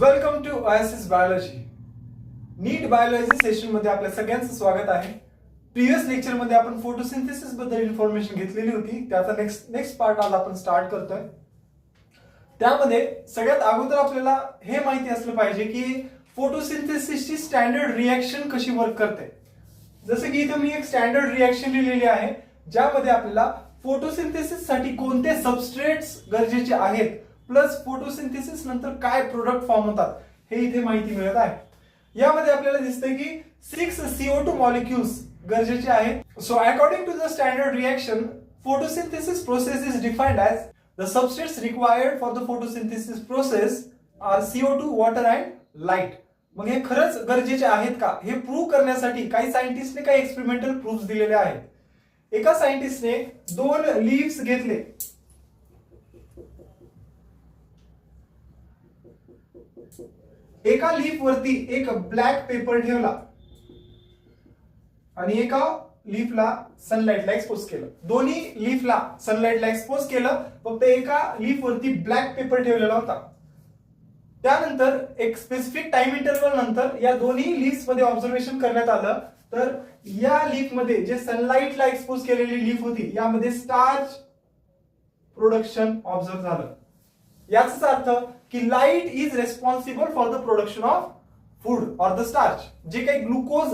Welcome to OSS biology. NEET biology session मध्ये आपल्या सगळ्यांचं स्वागत आहे. प्रिव्हियस लेक्चर मध्ये आपण फोटोसिंथेसिस बद्दल इन्फॉर्मेशन घेतलेली होती. त्याचा नेक्स्ट पार्ट आज आपण स्टार्ट करतोय. त्यामध्ये सगळ्यात अगोदर आपल्याला हे माहिती असलं पाहिजे की फोटोसिंथेसिसची स्टँडर्ड रिएक्शन कशी वर्क करते. जसे की इथे मी एक स्टँडर्ड रिएक्शन लिहिलेली आहे ज्यामध्ये आपल्याला फोटोसिंथेसिस साठी कोणते सबस्ट्रेट्स गरजेचे आहेत प्लस फोटोसिंथेसिस नंतर काय प्रोडक्ट फॉर्म होतात हे इथे माहिती मिळत आहे. यामध्ये आपल्याला दिसतंय की 6 CO2 मॉलिक्युल्स गरजेचे आहेत. So according to the standard reaction photosynthesis process is defined as the substrates required for the photosynthesis process are CO2, water and light. मग हे खरंच गरजेचे आहेत का हे प्रूव्ह करण्यासाठी काही सायंटिस्टने काही एक्सपेरिमेंटल प्रूफ्स दिलेले आहेत. एका सायंटिस्टने 2 लीव्स घेतले. एका लीफ वरती एक ब्लॅक पेपर ठेवला आणि एका लीफला सनलाइटला एक्सपोज केलं. दोन्ही लीफला सनलाइटला एक्सपोज केलं, फक्त एका लीफ वरती ब्लॅक पेपर ठेवलेला होता. त्यानंतर एक स्पेसिफिक टाइम इंटरवल नंतर या दोन्ही लीफ्स मध्ये ऑब्झर्वेशन करण्यात आलं तर या लीफ मध्ये जे सनलाइटला एक्सपोज केलेली लीफ होती यामध्ये स्टार्च प्रोडक्शन ऑब्झर्व झालं. याचाच अर्थ की light is responsible for the production of food or the starch. जे काही ग्लुकोज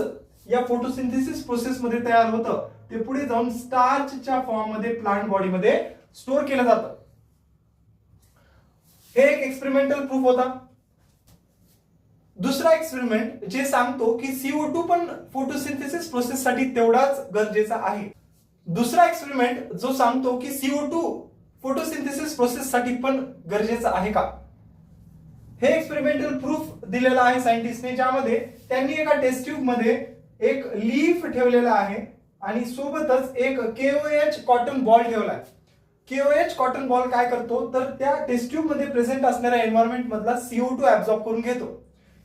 या फोटोसिंथेसिस प्रोसेस मध्ये तयार होतं ते पुढे जाऊन स्टार्चच्या फॉर्म मध्ये प्लांट बॉडी मध्ये स्टोअर केलं जातं. हे एक एक्सपेरिमेंटल प्रूफ होता. दुसरा एक्सपेरिमेंट जे सांगतो की CO2 पण फोटोसिंथेसिस प्रोसेस साठी तेवढाच गरजेचा आहे. दुसरा एक्सपेरिमेंट जो सांगतो की CO2 फोटोसिंथेसिस प्रोसेस साठी पण गरजेचं आहे का. हे एक्सपेरिमेंटल प्रूफ दिलेला आहे सायंटिस्टने, ज्यामध्ये त्यांनी एका टेस्ट ट्यूब मध्ये एक लीफ ठेवलेला आहे आणि सोबतच एक KOH कॉटन बॉल ठेवलाय. KOH कॉटन बॉल काय करतो तर त्या टेस्ट ट्यूब मध्ये प्रेझेंट असणाऱ्या एन्व्हायरमेंट मधला CO2 ऍब्सॉर्ब करून घेतो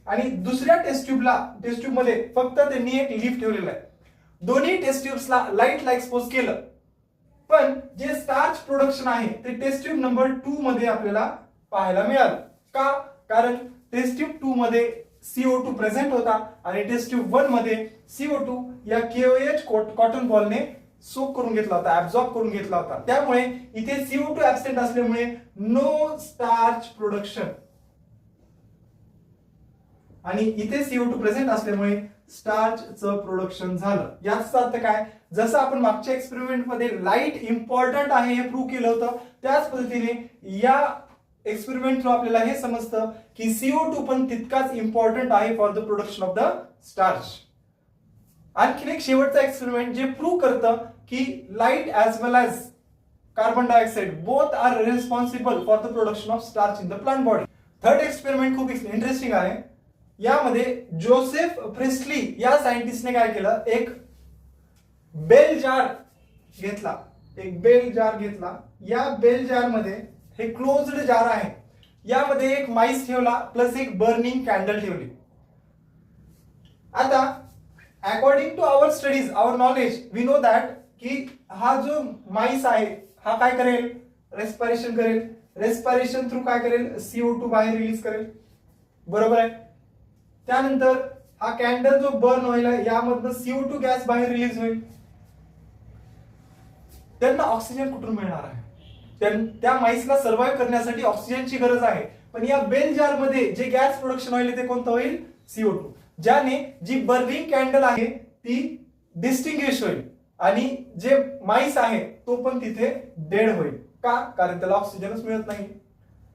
आणि दुसऱ्या टेस्ट ट्यूब मध्ये फक्त त्यांनी एक लीफ ठेवलेला आहे. दोन्ही टेस्ट ट्यूब्सला लाईटला एक्सपोज केलं, पण जे स्टार्च प्रोडक्शन आहे ते टेस्ट ट्यूब नंबर 2 मध्ये आपल्याला पाहायला मिळालं. का? कारण टेस्ट ट्यूब 2 मध्ये CO2 प्रेझेंट होता आणि टेस्ट ट्यूब 1 मध्ये CO2 या KOH कॉटन बॉलने सोक करून घेतला होता, ऍब्सॉर्ब करून घेतला होता. त्यामुळे इथे CO2 ऍब्सेंट असल्यामुळे नो स्टार्च प्रोडक्शन आणि इथे CO2 प्रेझेंट असल्यामुळे स्टार्चचं प्रोडक्शन झालं. याचा अर्थ काय? जसं आपण मागच्या एक्सपेरिमेंट मध्ये लाईट इम्पॉर्टंट आहे हे प्रूव्ह केलं होतं, त्याच पद्धतीने या एक्सपेरिमेंट थ्रू आपल्याला हे समजतं की CO2 पण तितकाच इम्पॉर्टंट आहे for the production of the starch. आणखीन एक शेवटचा एक्सपेरिमेंट जे प्रूव्ह करतं की light as well as carbon dioxide both are responsible for the production of starch in the plant body. Third experiment खूप इंटरेस्टिंग आहे. यामध्ये जोसेफ प्रिस्टली या सायंटिस्टने काय केलं, एक बेल जार घेतला. या बेल जार मध्ये हे क्लोज्ड जार आहे. यामध्ये एक माईस ठेवला प्लस एक बर्निंग कॅन्डल ठेवली. आता according to our studies, our knowledge, we know that की हा जो माईस आहे हा काय करेल, रेस्पिरेशन करेल. रेस्पिरेशन थ्रू काय करेल, CO2 बाहेर रिलीज करेल. बरोबर आहे. त्यानंतर हा कॅन्डल जो बर्न होईल यामधनं CO2 गॅस बाहेर रिलीज होईल. त्यांना ऑक्सिजन कुठून मिळणार आहे? त्या माईसला सर्व्हाइव्ह करण्यासाठी ऑक्सिजनची गरज आहे. पण या बेल जार मध्ये जे गॅस प्रोडक्शन होईल ते कोणतं होईल, CO2. ज्याने जी बर्निंग कॅन्डल आहे ती डिस्टिंग्विश होईल आणि जे माईस आहे तो पण तिथे डेड होईल. का? कारण त्याला ऑक्सिजनच मिळत नाही.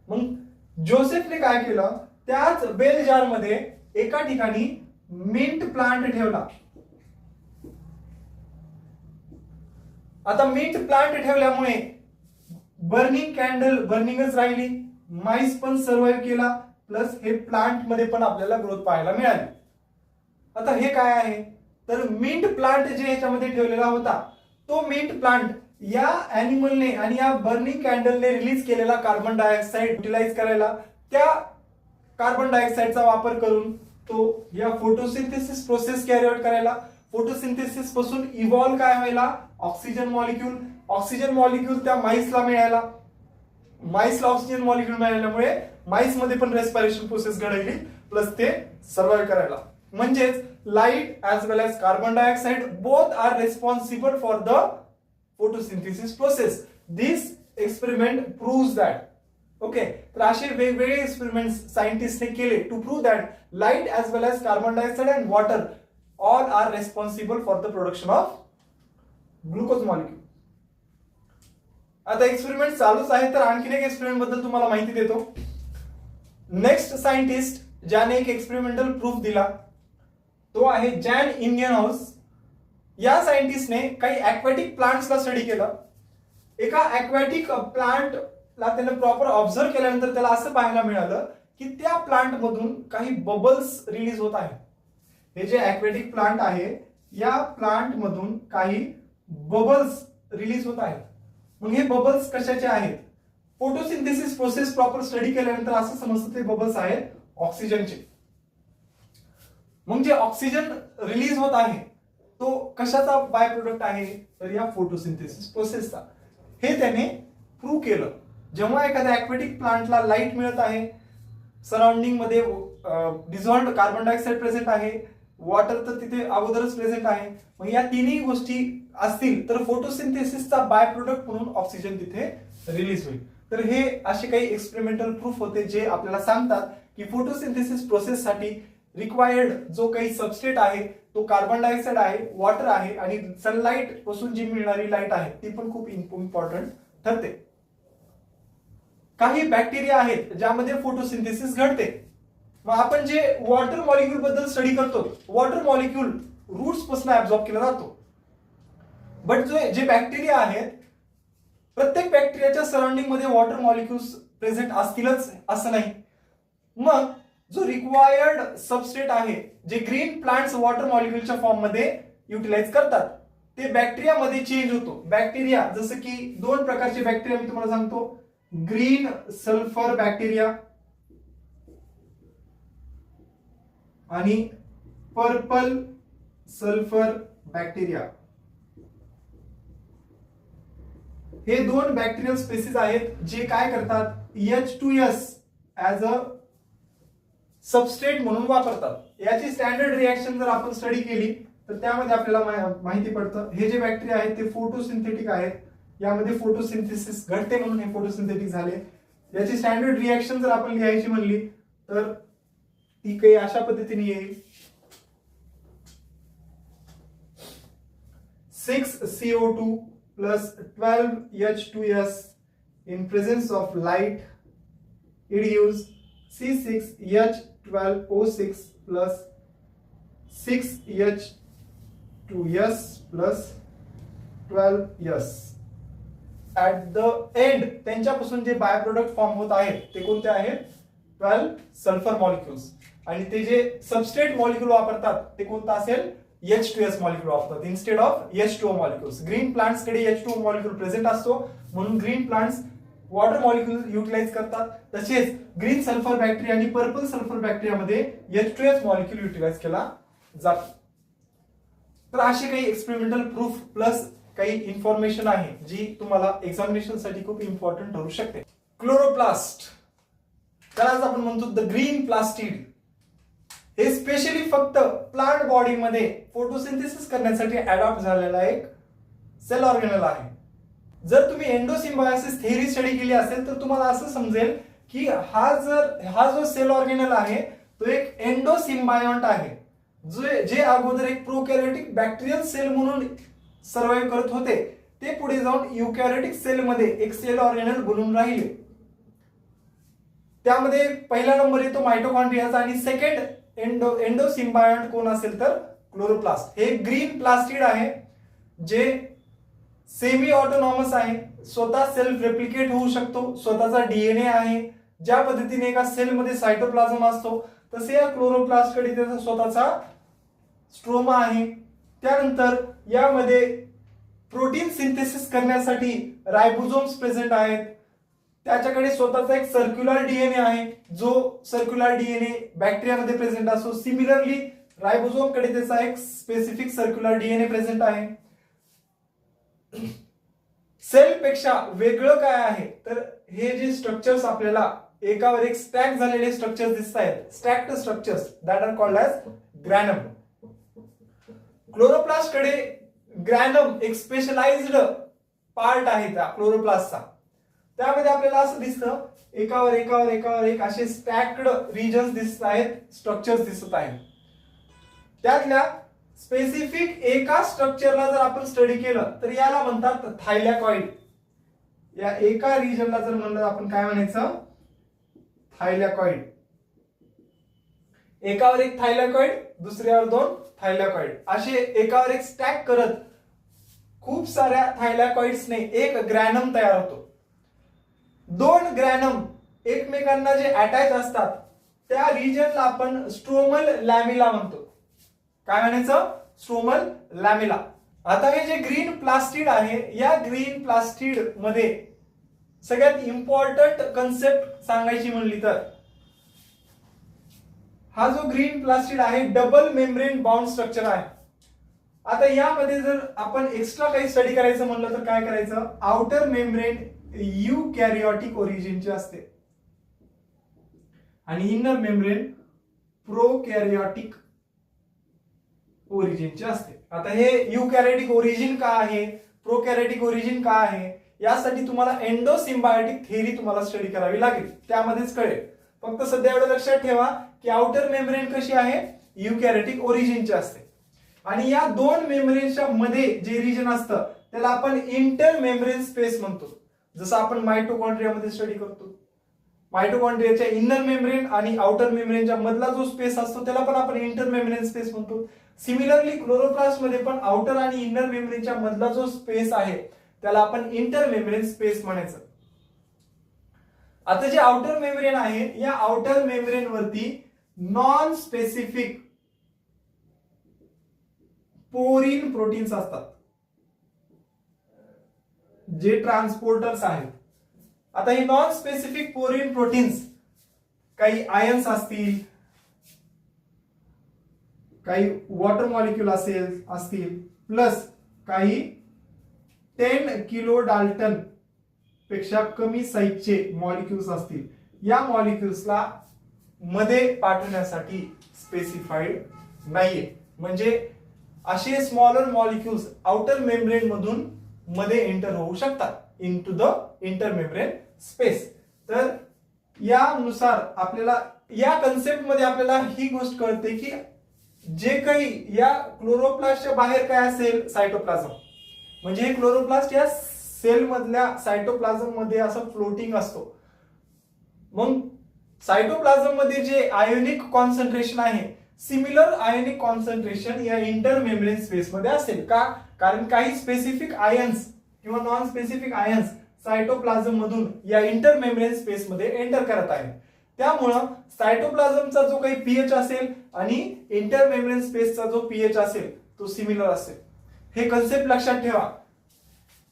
मग जोसेफने काय केलं, त्याच बेल जार मध्ये एका ठिकाणी मिंट प्लांट ठेवला. आता मिंट प्लांट ठेवल्यामुळे बर्निंग कॅन्डल बर्निंगच राहिली, माईस पण सर्व्हाइव्ह केला, प्लस हे प्लांट मध्ये पण आपल्याला ग्रोथ पाहायला मिळाली. आता हे काय आहे तर मिंट प्लांट जे ह्याच्यामध्ये ठेवलेला होता तो मिंट प्लांट या अॅनिमलने आणि या बर्निंग कॅन्डलने रिलीज केलेला कार्बन डायऑक्साइड युटिलाइज करायला, त्या कार्बन डायऑक्साइडचा वापर करून तो या फोटोसिंथेसिस प्रोसेस कॅरी आउट करायला, फोटोसिंथेसिस पासून इव्हॉल्व काय व्हायला, ऑक्सिजन मॉलिक्यूल त्या माईसला मिळायला. माईसला ऑक्सिजन मॉलिक्यूल मिळाल्यामुळे माईस मध्ये पण रेस्पिरेशन प्रोसेस घडली प्लस ते सर्व्हाइव्ह करायला. म्हणजेच light as well as carbon dioxide both are responsible for the photosynthesis process. This experiment proves that. Okay, तर असे वेगवेगळे एक्सपेरिमेंट सायंटिस्टने केले to prove that light as well as carbon dioxide and water all are responsible for the production of glucose molecule. आता experiment चालूच आहे, तर आणखीन एक एक्सपेरिमेंट बद्दल तुम्हाला माहिती देतो. नेक्स्ट सायंटिस्ट ज्याने एक एक्सपेरिमेंटल प्रूफ दिला तो आहे जॅन इंगियनहाउस. या सायंटिस्टने काही ॲक्वॅटिक प्लांट्सला स्टडी केला. एका ॲक्वॅटिक प्लांटला त्याने प्रॉपर ऑब्झर्व केल्यानंतर त्याला असं पाहायला मिळालं की त्या प्लांट मधून काही बबल्स रिलीज होत आहेत. हे जे ॲक्वॅटिक प्लांट आहे या प्लांट मधून काही बबल्स रिलीज होत आहेत. मग हे बबल्स कशाचे आहेत? फोटोसिंथेसिस प्रोसेस प्रॉपर स्टडी केल्यानंतर असं समजतं ते बबल्स आहेत ऑक्सिजनचे. मग जे ऑक्सिजन रिलीज होत आहे तो कशाचा बाय प्रोडक्ट आहे? तर या फोटोसिंथेसिस प्रोसेसचा. हे त्याने प्रूव्ह केलं. जेव्हा एखाद्या ॲक्वॅटिक प्लांटला लाईट मिळत आहे, सराउंडिंग मध्ये डिझॉल्व्ड कार्बन डायऑक्साइड प्रेझेंट आहे, वॉटर तर तिथे अगोदरच प्रेझेंट आहे. मग या तिन्ही गोष्टी असतील तर फोटोसिंथेसिसचा बाय प्रोडक्ट म्हणून ऑक्सिजन तिथे रिलीज होईल. तर हे असे काही एक्सपेरिमेंटल प्रूफ होते जे आपल्याला सांगतात की फोटोसिंथेसिस प्रोसेससाठी रिक्वायर्ड जो काही सबस्ट्रेट आहे तो कार्बन डायऑक्साइड आहे, वॉटर आहे आणि सनलाईट पासून जी मिळणारी लाईट आहे ती पण खूप इम्पॉर्टंट ठरते. काही बॅक्टेरिया आहेत ज्यामध्ये फोटोसिंथेसिस घडते. मग आपण जे वॉटर मॉलिक्यूल बद्दल स्टडी करतो, वॉटर मॉलिक्यूल रूट्स पासून ऍब्सॉर्ब केला जातो. बट जे बॅक्टेरिया आहेत, प्रत्येक बॅक्टेरियाच्या सराउंडिंग मध्ये वॉटर मॉलिक्युल्स प्रेझेंट असतीलच असं नाही. मग जो रिक्वायर्ड सबस्ट्रेट आहे जे ग्रीन प्लांट्स वॉटर मॉलिक्युलच्या फॉर्म मध्ये युटिलाइज करतात ते बॅक्टेरिया मध्ये चेंज होतो. बॅक्टेरिया जसं की दोन प्रकारचे बॅक्टेरिया मी तुम्हाला सांगतो, ग्रीन सल्फर बॅक्टेरिया आणि पर्पल सल्फर बॅक्टेरिया. हे दोन बॅक्टेरियल स्पेसिस आहेत जे काय करतात, H2S ऍज अ सबस्ट्रेट म्हणून वापरतात. याची स्टँडर्ड रिएक्शन जर आपण स्टडी केली तर त्यामध्ये आपल्याला माहिती पडतं हे जे बॅक्टेरिया आहेत ते फोटोसिंथेटिक आहेत. यामध्ये फोटोसिंथेसिस घडते म्हणून हे फोटोसिंथेटिक झाले. याची स्टँडर्ड रिएक्शन जर आपण लिहायची म्हणली तर ती काही अशा पद्धतीने येईल, 6CO2 plus 12H2S in presence of light, it gives C6H12O6 plus 6H2S plus 12S. At the end त्यांच्यापासून जे बाय प्रोडक्ट फॉर्म होत आहेत ते कोणते आहेत? 12 सल्फर मॉलिक्युल्स. आणि ते जे सबस्ट्रेट मॉलिक्यूल वापरतात ते कोणतं असेल? H2S मॉलिक्यूल वापरतात instead of H2O molecules. Green plants कडे H2O मॉलिक्यूल प्रेझेंट असतो म्हणून green plants water molecule utilize करतात. तसेच ग्रीन सल्फर बॅक्टेरिया आणि पर्पल सल्फर बॅक्टेरियामध्ये H2S मॉलिक्यूल युटिलाइज केला जातो. तर असे काही एक्सपेरिमेंटल प्रूफ प्लस काही इन्फॉर्मेशन आहे जी तुम्हाला एक्झामिनेशन साठी खूप इम्पॉर्टंट ठरू शकते. क्लोरोप्लास्ट, त्यालाच आपण म्हणतो द ग्रीन प्लास्टिड. हे स्पेशली फक्त प्लांट बॉडी मध्ये फोटोसिंथेसिस करण्यासाठी अडॉप्ट झालेला एक सेल ऑर्गेनल आहे. जर तुम्ही एंडोसिम्बायोसिस थेअरी स्टडी केली असेल तर तुम्हाला असं समजेल की हा जो सेल ऑर्गेनल आहे तो एक एंडोसिम्बायोंट आहे जे अगोदर एक प्रोकॅरियोटिक बॅक्टेरियल सेल म्हणून सर्वाइव्ह करत होते ते पुढे जाऊन युकॅरियोटिक सेल मध्ये एक सेल ऑर्गेनल बनून राहिले. त्यामध्ये पहिला नंबर येतो मायटोकॉन्ड्रियाचा आणि सेकंड एंडोसिम्बायोंट कोण असेल तर क्लोरोप्लास्ट. हे ग्रीन प्लास्टिड आहे जे सेमी ऑटोनॉमस आहे, स्वतः सेल्फ रेप्लिकेट होऊ शकतो, स्वतःचा डीएनए आहे. ज्या पद्धतीने एका सेलमध्ये सायटोप्लाझम असतो तसे या क्लोरोप्लास्ट कडे त्याचा स्वतःचा स्ट्रोमा आहे. त्यानंतर यामध्ये प्रोटीन सिंथेसिस करण्यासाठी रायबोझोम्स प्रेझेंट आहेत. त्याच्याकडे स्वतःचा एक सर्क्युलर डीएनए आहे जो सर्क्युलर डीएनए बॅक्टेरियामध्ये प्रेझेंट असतो. सिमिलरली रायबोझोम कडे त्याचा एक स्पेसिफिक सर्क्युलर डीएनए प्रेझेंट आहे. सेल पेक्षा वेगळं काय आहे तर हे जे स्ट्रक्चर्स आपल्याला एकावर एक स्टॅक झालेले स्ट्रक्चर्स दिसत आहेत, stacked structures that are called as granum. Chloroplast कडे ग्रॅनम एक स्पेशलाइज्ड पार्ट आहे त्या क्लोरोप्लास्टचा. त्यामध्ये आपल्याला असं दिसतं एकावर एकावर एकावर एक असे स्टॅक्ड रिजन्स दिसत आहेत, स्ट्रक्चर्स दिसत आहेत. त्यातल्या स्पेसिफिक एका स्ट्रक्चरला जर आपण स्टडी केलं तर याला म्हणतात थायलॅकॉइड. या एका रिजनला जर म्हणलं आपण काय म्हणायचं, थायलॅकॉइड. एकावर एक थायलॅकॉइड, दुसऱ्यावर दोन थायलॅकॉइड, असे एकावर एक स्टॅक करत खूप साऱ्या थायलॅकॉइड्सने एक ग्रॅनम तयार होतो. दोन ग्रॅनम एकमेकांना जे अटॅच असतात त्या रिजनला आपण स्ट्रोमल लॅमिला म्हणतो. काय म्हणायचं, स्ट्रोमल लॅमिला. आता हे जे ग्रीन प्लास्टिड आहे, या ग्रीन प्लास्टिड मध्ये सगळ्यात इम्पॉर्टंट कन्सेप्ट सांगायची म्हणली तर हा जो ग्रीन प्लास्टिड आहे डबल मेम्ब्रेन बाउंड स्ट्रक्चर आहे. आता यामध्ये जर आपण एक्स्ट्रा काही स्टडी करायचं म्हणलं तर काय करायचं, आउटर मेम्ब्रेन युकॅरियोटिक ओरिजिनचे असते आणि इनर मेम्ब्रेन प्रोकॅरियोटिक ओरिजिनचे असते. आता हे युकॅरियोटिक ओरिजिन का आहे, प्रोकॅरियोटिक ओरिजिन का आहे, यासाठी तुम्हाला एंडोसिम्बायोटिक थेअरी तुम्हाला स्टडी करावी लागेल, त्यामध्येच कळेल. फक्त सध्या एवढं लक्षात ठेवा की आउटर मेम्ब्रेन कशी आहे, युकॅरियोटिक ओरिजिनची असते आणि या दोन मेम्ब्रेनच्या मध्ये जे रिजन असतं त्याला आपण इंटर मेम्ब्रेन स्पेस म्हणतो. जसं आपण मायटोकॉन्ड्रियामध्ये स्टडी करतो, मायटोकॉन्ड्रियाच्या इनर मेम्ब्रेन आणि आउटर मेम्ब्रेनच्या मधला जो स्पेस असतो त्याला पण आपण इंटर मेम्ब्रेन स्पेस म्हणतो. सिमिलरली क्लोरोप्लास्ट मध्ये पण आउटर आणि इनर मेम्ब्रेनच्या मधला जो स्पेस आहे त्याला आपण इंटर मेम्ब्रेन स्पेस म्हणायचं. आता जे आउटर मेम्ब्रेन आहे, या आउटर मेम्ब्रेन वरती नॉन स्पेसिफिक पोरिन प्रोटीन्स असतात जे ट्रान्सपोर्टर्स आहेत. आता हे नॉन स्पेसिफिक पोरिन प्रोटीन्स काही आयन्स असतील, काही वॉटर मॉलिक्यूल असतील, प्लस काही 10 किलो डाल्टन पेक्षा कमी साईजचे मॉलिक्यूल्स असतील. या मॉलिक्यूल्सला मध्ये पाठवण्यासाठी स्पेसिफाईड नाहीये. म्हणजे असे स्मॉलर मॉलिक्यूल्स आउटर मेम्ब्रेन मधून मध्ये एंटर होऊ शकतात into the inter membrane space. तर यानुसार आपल्याला या कन्सेप्ट मध्ये आपल्याला ही गोष्ट कळते की जे काही या क्लोरोप्लास्टच्या बाहेर काय असेल, सायटोप्लाझम. म्हणजे हे क्लोरोप्लास्ट या सेल मधल्या सायटोप्लाझम मध्ये असं फ्लोटिंग असतो. मग सायटोप्लाझम मध्ये जे आयोनिक कॉन्सन्ट्रेशन आहे, सिमिलर आयोनिक कॉन्सन्ट्रेशन या इंटर मेम्ब्रेन स्पेस मध्ये असेल. का? कारण काही स्पेसिफिक आयन्स किंवा नॉन स्पेसिफिक आयन्स सायटोप्लाझम मधून या इंटर मेम्ब्रेन स्पेस मध्ये एंटर करत आहेत. त्यामुळं सायटोप्लाझमचा जो काही पीएच असेल आणि इंटर मेम्ब्रेन स्पेसचा जो पीएच असेल तो सिमिलर असेल. हे कन्सेप्ट लक्षात ठेवा.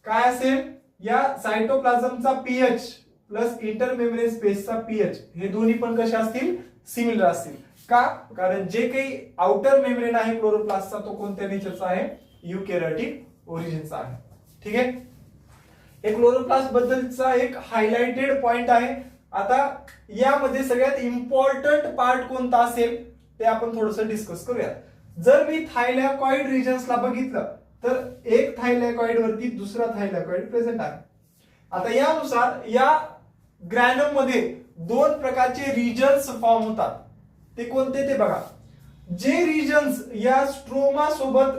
काय असेल, या सायटोप्लाझमचा pH plus inter membrane स्पेसचा pH हे दोन्ही पण कसे असतील, सिमिलर असतील. का? कारण जे काही आउटर मेम्ब्रेन आहे क्लोरोप्लास्टचा तो कोणत्या नेचरचा आहे, युकॅरियोटिक ओरिजिनचा आहे. ठीक आहे, हे क्लोरोप्लास्ट बद्दलचा एक हायलाइटेड पॉइंट आहे. आता यामध्ये सगळ्यात इम्पॉर्टंट पार्ट कोणता असेल ते आपण थोडंसं डिस्कस करूया. जर मी थायलॅकॉइड रिजन्सला बघितलं तर एक थायलॅकॉइड वरती दुसरा थायलॅकॉइड प्रेझेंट आहे. आता यानुसार या ग्रॅनम मध्ये दोन प्रकारचे रिजन्स फॉर्म होतात. ते कोणते ते बघा. जे रिजन्स या स्ट्रोमा सोबत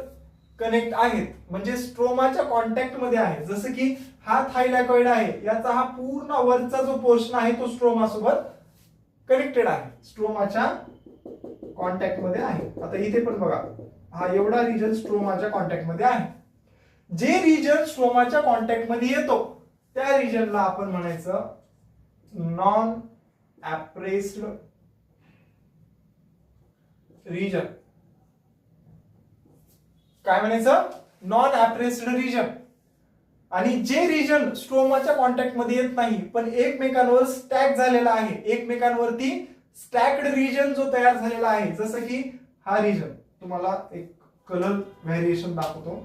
कनेक्ट आहेत, म्हणजे स्ट्रोमाच्या कॉन्टॅक्ट मध्ये आहे, जसं की हा थायलॅकॉइड आहे, याचा हा पूर्ण वरचा जो पोर्शन आहे तो स्ट्रोमा सोबत कनेक्टेड आहे, स्ट्रोमाच्या कॉन्टॅक्ट मध्ये आहे. आता इथे पण बघा, हा एवढा रिजन स्ट्रोमाच्या कॉन्टॅक्ट मध्ये आहे. जे रिजन स्ट्रोमाच्या कॉन्टॅक्ट मध्ये येतो त्या रिजनला आपण म्हणायचं नॉन ऍप्रेस्ड रिजन. काय म्हणायचं, नॉन ऍप्रेस्ड रिजन. आणि जे रिजन स्ट्रोमाच्या कॉन्टॅक्ट मध्ये येत नाही पण एकमेकांवर स्टॅक झालेला आहे, एकमेकांवरती स्टॅक्ड रिजन जो तयार झालेला आहे, जसं की हा रिजन, तुम्हाला एक कलर व्हेरिएशन दाखवतो.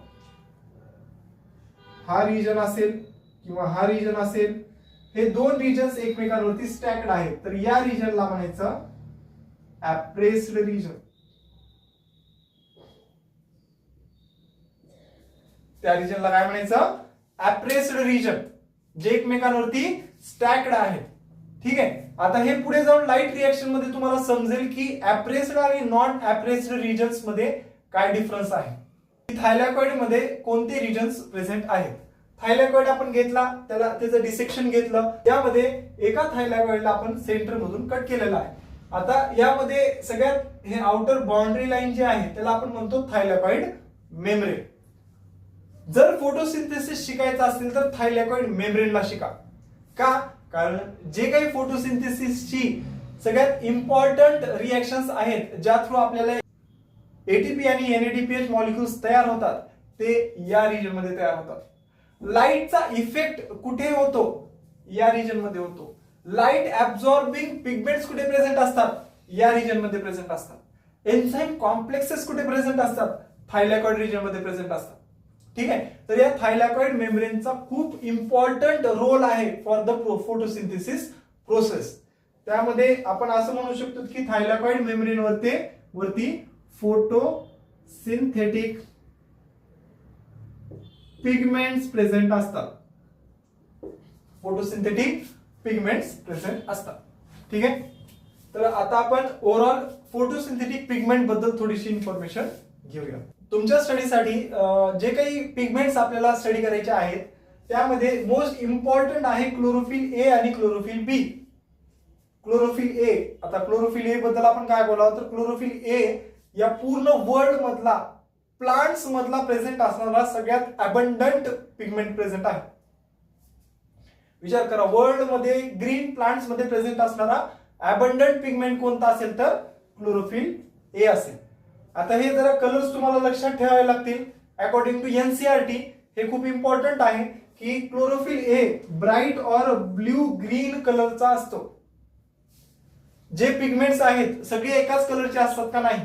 हा रिजन असेल किंवा हा रिजन असेल हे दोन रिजन्स एकमेकांवरती स्टॅक्ड आहेत, तर या रिजनला म्हणायचं अप्रेस्ड रिजन. त्या रिजनला काय म्हणायचं? अप्रेस्ड रिजन, जे एकमेकांवरती स्टॅक्ड आहेत. ठीक आहे. आता हे पुढे जाऊन लाईट रिएक्शन मध्ये तुम्हाला समजेल की अप्रेस्ड आणि नॉन अप्रेस्ड रिजन्स मध्ये काय डिफरन्स आहे. थायलॅकॉइड मध्ये कोणते रिजन्स प्रेझेंट आहेत. थायलॅकॉइड आपण घेतला, त्याला त्याचं डिसेक्शन घेतलं, यामध्ये एका थायलॅकॉइडला आपण सेंटर मधून कट केलेला आहे. आता यामध्ये सगळ्यात हे आउटर बाउंड्री लाईन जे आहे त्याला आपण म्हणतो थायलॅकॉइड मेम्ब्रेन. जर फोटोसिंथेसिस शिकायचं असेल तर थायलॅकॉइड मेम्ब्रेनला शिका. का? कारण जे काही फोटोसिंथेसिसची सगळ्यात इम्पॉर्टंट रिएक्शन्स आहेत, ज्या थ्रू आपल्याला एटीपी आणि एनएडीपीएच मॉलिक्युल्स तयार होतात, ते या रिजन मध्ये तयार होतात. लाईटचा इफेक्ट कुठे होतो? या रिजन मध्ये होतो. लाईट ऍब्झॉर्बिंग पिगमेंट्स कुठे प्रेझेंट असतात? या रिजन मध्ये प्रेझेंट असतात. एन्झाइम कॉम्प्लेक्सेस कुठे प्रेझेंट असतात? थायलॅकॉइड रिजन मध्ये प्रेझेंट असतात. ठीक आहे. तर या थायलॅकॉइड मेम्ब्रेनचा खूप इम्पॉर्टंट रोल आहे फॉर द फोटोसिंथेसिस प्रोसेस. त्यामध्ये आपण असं म्हणू शकतो की थायलॅकॉइड मेम्ब्रेन वरती फोटोसिंथेटिक पिगमेंट्स प्रेझेंट असतात. फोटोसिंथेटिक पिगमेंट्स प्रेझेंट असतात. ठीक आहे. तर आता आपण ओव्हरऑल फोटोसिंथेटिक पिगमेंट बद्दल थोडीशी इन्फॉर्मेशन घेऊया. तुमच्या स्टडीसाठी जे काही पिगमेंट्स आपल्याला स्टडी करायचे आहेत त्यामध्ये मोस्ट इम्पॉर्टंट आहे क्लोरोफिल ए आणि क्लोरोफिल बी. क्लोरोफिल ए, आता क्लोरोफिल ए बद्दल आपण काय बोलावं तर क्लोरोफिल ए या पूर्ण वर्ल्ड मधला प्लांट्स मधला प्रेझेंट असणारा सगळ्यात अबंडंट पिगमेंट प्रेझेंट आहे. विचार करा, वर्ल्ड मध्ये ग्रीन प्लांट्स मध्ये प्रेझेंट असणारा अबंडंट पिगमेंट कोणता असेल तर क्लोरोफिल ए असेल. आता हे जरा कलर्स तुम्हाला लक्षात ठेवावे लागतील. अकॉर्डिंग टू एनसीईआरटी हे खूप इम्पॉर्टंट आहे की क्लोरोफिल ए ब्राईट और ब्ल्यू ग्रीन कलरचा असतो. जे पिगमेंट्स आहेत सगळे एकाच कलरचे असतात का? नाही.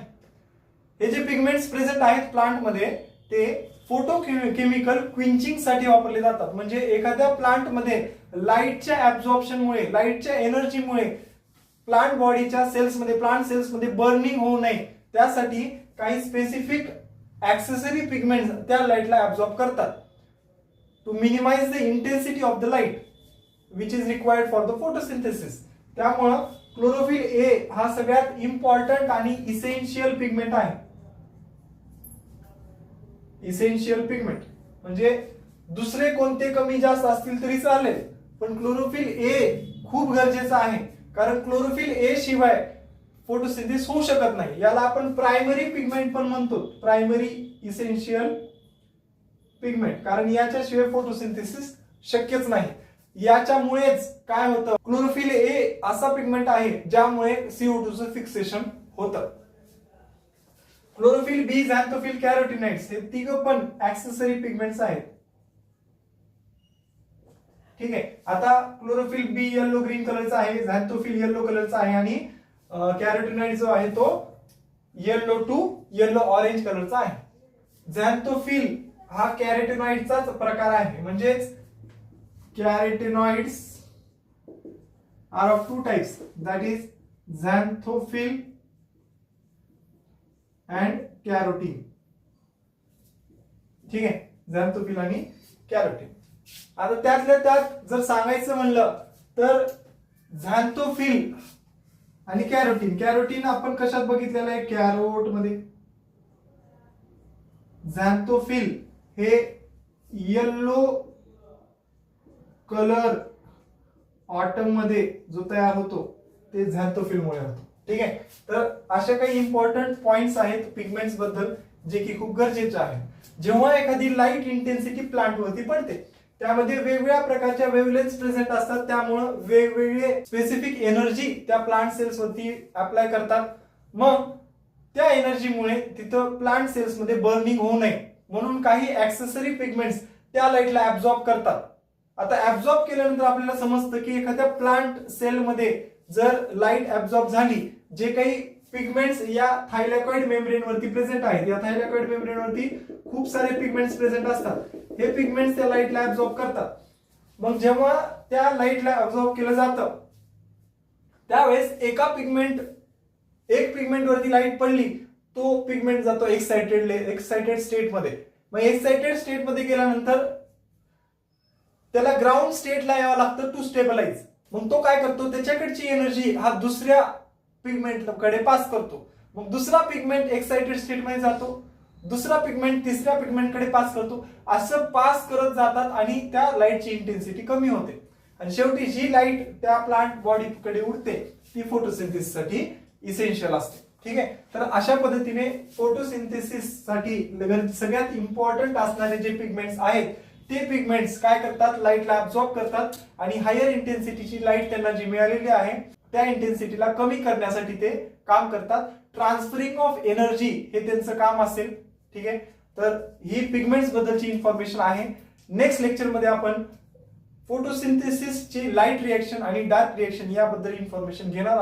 हे जे पिगमेंट्स प्रेझेंट आहेत प्लांट मध्ये ते फोटोकेमिकल क्विंचिंग साठी वापरले जातात. म्हणजे एखाद्या प्लांट मध्ये लाईटच्या ऍब्झॉर्प्शनमुळे, लाईटच्या एनर्जीमुळे प्लांट बॉडीच्या सेल्समध्ये, प्लांट सेल्समध्ये बर्निंग होऊ नये त्यासाठी काही स्पेसिफिक ऍक्सेसरी पिगमेंट्स त्या लाईटला ऍब्झॉर्ब करतात to minimise the intensity of the light which is required for the photosynthesis. त्यामुळं क्लोरोफिल ए हा सगळ्यात इम्पॉर्टंट आणि इसेन्शियल पिगमेंट आहे. इसेन्शियल पिगमेंट म्हणजे दुसरे कोणते कमी जास्त असतील तरी चालेल, पण क्लोरोफिल ए खूप गरजेचं आहे. कारण क्लोरोफिल ए शिवाय फोटोसिंथेसिस होऊ शकत नाही. याला आपण प्रायमरी पिगमेंट पण म्हणतो, प्रायमरी इसेन्शियल पिगमेंट, कारण याच्याशिवाय फोटोसिंथेसिस शक्यच नाही. याच्यामुळेच काय होतं, क्लोरोफिल ए असा पिगमेंट आहे ज्यामुळे CO2 चं फिक्सेशन होतं. क्लोरोफिल बी, झॅन्थोफिल, कॅरोटिनॉइड्स हे तिघं पण ऍक्सेसरी पिगमेंट्स आहेत. ठीक आहे. आता क्लोरोफिल बी येलो ग्रीन कलरचा आहे, झॅन्थोफिल येलो कलरचा आहे आणि कॅरोटिनॉइड जो आहे तो येलो टू येलो ऑरेंज कलरचा आहे. झॅन्थोफिल हा कॅरोटिनॉइडचाच प्रकार आहे. म्हणजेच carotenoids are of two types, that is xanthophyll and carotene. ठीक आहे. झॅन्थोफिल आणि कॅरोटीन. आता त्यातल्या त्यात जर सांगायचं म्हणलं तर झॅन्थोफिल आणि कॅरोटीन. कॅरोटीन आपण कशात बघितलेलं आहे? कॅरोट मध्ये. झॅन्थोफिल हे येलो कलर ऑटम मध्ये जो तयार होतो ते झॅन्थोफिल मुळे होतो. ठीक आहे. तर अशा काही इम्पॉर्टंट पॉइंट्स आहेत पिगमेंट्स बद्दल जे की खूप गरजेचे आहेत. जेव्हा एखादी लाईट इंटेन्सिटी प्लांट वरती पडते त्यामध्ये वेगवेगळ्या प्रकारच्या वेव्हलेन्थ प्रेझेंट असतात. त्यामुळे वेगवेगळे स्पेसिफिक एनर्जी त्या प्लांट सेल्स वरती अप्लाय करतात. मग त्या एनर्जीमुळे तिथं प्लांट सेल्स मध्ये बर्निंग होऊ नये म्हणून काही ऍक्सेसरी पिगमेंट्स त्या लाईटला ऍब्झॉर्ब करतात. आता ऍब्झॉर्ब केल्यानंतर आपल्याला समजतं की एखाद्या प्लांट सेल मध्ये जर लाईट ऍब्झॉर्ब झाली, जे काही पिगमेंट्स या थायलॅकॉइड मेम्ब्रेन वरती प्रेझेंट आहेत, या थायलॅकॉइड मेम्ब्रेन वरती खूप सारे पिगमेंट्स प्रेझेंट असतात. हे पिगमेंट्स त्या लाईटला ऍब्झॉर्ब करतात. मग जेव्हा त्या लाईटला ऑब्झर्व केलं जातं त्यावेळेस एक पिगमेंट वरती लाईट पडली, तो पिगमेंट जातो एक्साइटेड स्टेट मध्ये. मग एक्साइटेड स्टेट मध्ये गेल्यानंतर त्याला ग्राउंड स्टेटला यावं लागतं टू स्टेबलाइज. मग तो काय करतो, त्याच्याकडची एनर्जी हा दुसऱ्या पिगमेंट कडे पास करतो. मग दुसरा पिगमेंट एक्साइटेड स्टेट मध्ये जातो, दुसरा पिगमेंट तिसऱ्या पिगमेंट कडे पास करतो. असं पास करत जातात आणि त्या लाईटची इंटेन्सिटी कमी होते आणि शेवटी जी लाईट त्या प्लांट बॉडी कडे उडते ती फोटोसिंथेसिस साठी इसेन्शियल असते. ठीक आहे. तर अशा पद्धतीने फोटोसिंथेसिस साठी सगळ्यात इम्पॉर्टंट असणारे जे पिगमेंट्स आहेत ते पिगमेंट्स काय करतात, लाईटला ऍब्झॉर्ब करतात आणि हायर इंटेन्सिटीची लाईट त्यांना जी मिळालेली आहे त्या इंटेन्सिटीला कमी करण्यासाठी ते काम करतात. ट्रान्सफरिंग ऑफ एनर्जी हे त्यांचं काम असेल. ठीक आहे. तर ही पिगमेंट्स बद्दलची इन्फॉर्मेशन आहे. नेक्स्ट लेक्चर मध्ये आपण फोटोसिंथेसिसची लाईट रिएक्शन आणि डार्क रिएक्शन याबद्दल इन्फॉर्मेशन घेणार आहोत.